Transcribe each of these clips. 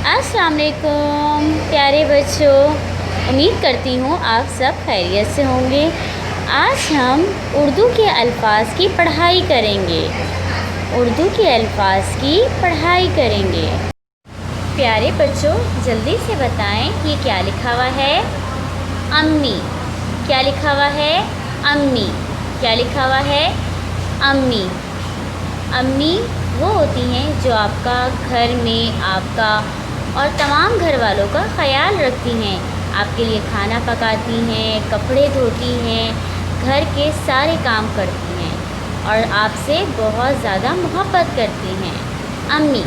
السلام علیکم پیارے بچوں، امید کرتی ہوں آپ سب خیریت سے ہوں گے۔ آج ہم اردو کے الفاظ کی پڑھائی کریں گے۔ اردو کے الفاظ کی پڑھائی کریں گے۔ پیارے بچوں، جلدی سے بتائیں یہ کیا لکھا ہوا ہے؟ امی۔ کیا لکھا ہوا ہے؟ امی۔ کیا لکھا ہوا ہے؟ امی۔ امی وہ ہوتی ہیں جو آپ کا گھر میں آپ کا اور تمام گھر والوں کا خیال رکھتی ہیں، آپ کے لیے کھانا پکاتی ہیں، کپڑے دھوتی ہیں، گھر کے سارے کام کرتی ہیں اور آپ سے بہت زیادہ محبت کرتی ہیں۔ امی۔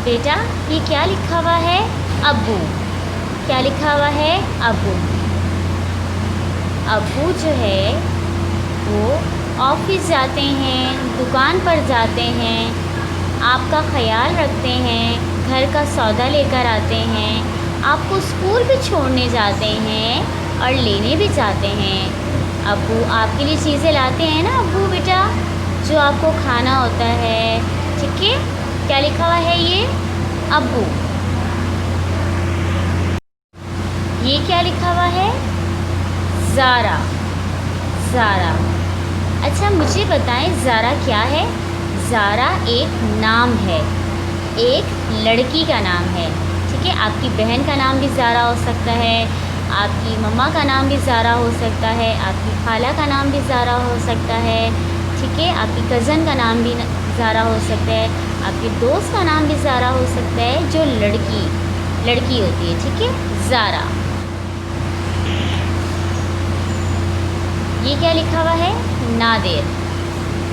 بیٹا یہ کیا لکھا ہوا ہے؟ ابو۔ کیا لکھا ہوا ہے؟ ابو۔ ابو جو ہے وہ آفس جاتے ہیں، دکان پر جاتے ہیں، آپ کا خیال رکھتے ہیں، گھر کا سودا لے کر آتے ہیں، آپ کو اسکول بھی چھوڑنے جاتے ہیں اور لینے بھی جاتے ہیں۔ ابو آپ کے لیے چیزیں لاتے ہیں نا ابو بیٹا، جو آپ کو کھانا ہوتا ہے، ٹھیک ہے؟ کیا لکھا ہوا ہے یہ؟ ابو۔ یہ کیا لکھا ہوا ہے؟ زارا۔ زارا۔ اچھا مجھے بتائیں زارا کیا ہے؟ زارا ایک نام ہے، ایک لڑکی کا نام ہے، ٹھیک ہے؟ آپ کی بہن کا نام بھی زارا ہو سکتا ہے، آپ کی مما کا نام بھی زارا ہو سکتا ہے، آپ کی خالہ کا نام بھی زارا ہو سکتا ہے، ٹھیک ہے؟ آپ کی کزن کا نام بھی زارا ہو سکتا ہے، آپ کے دوست کا نام بھی زارا ہو سکتا ہے، جو لڑکی ہوتی ہے، ٹھیک ہے؟ زارا۔ یہ کیا لکھا ہوا ہے؟ نادر۔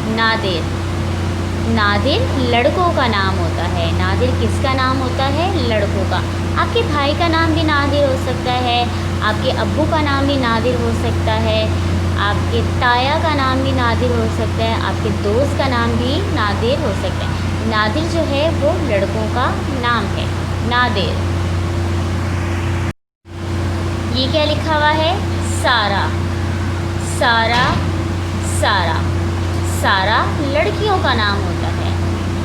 نادر۔ نادر لڑکوں کا نام ہوتا ہے۔ نادر کس کا نام ہوتا ہے؟ لڑکوں کا۔ آپ کے بھائی کا نام بھی نادر ہو سکتا ہے، آپ کے ابو کا نام بھی نادر ہو سکتا ہے، آپ کے تایا کا نام بھی نادر ہو سکتا ہے، آپ کے دوست کا نام بھی نادر ہو سکتا ہے۔ نادر جو ہے وہ لڑکوں کا نام ہے، نادر۔ یہ کیا لکھا ہوا ہے؟ سارا۔ سارا۔ سارا۔ سارا لڑکیوں کا نام ہوتا ہے۔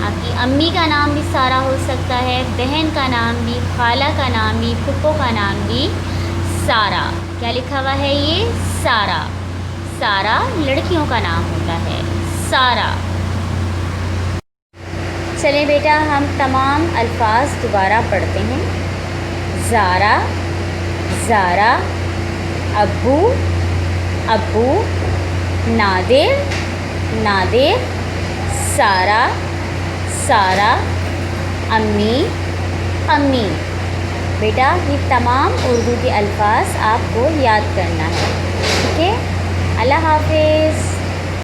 آپ کی امی کا نام بھی سارا ہو سکتا ہے، بہن کا نام بھی، خالہ کا نام بھی، پھپھو کا نام بھی سارا۔ کیا لکھا ہوا ہے یہ؟ سارا۔ سارا لڑکیوں کا نام ہوتا ہے، سارا۔ چلیں بیٹا ہم تمام الفاظ دوبارہ پڑھتے ہیں۔ زارا۔ زارا۔ ابو۔ ابو۔ نادر۔ نادر۔ سارا۔ سارا۔ امی۔ امی۔ بیٹا یہ تمام اردو کے الفاظ آپ کو یاد کرنا ہے، ٹھیک ہے؟ اللہ حافظ۔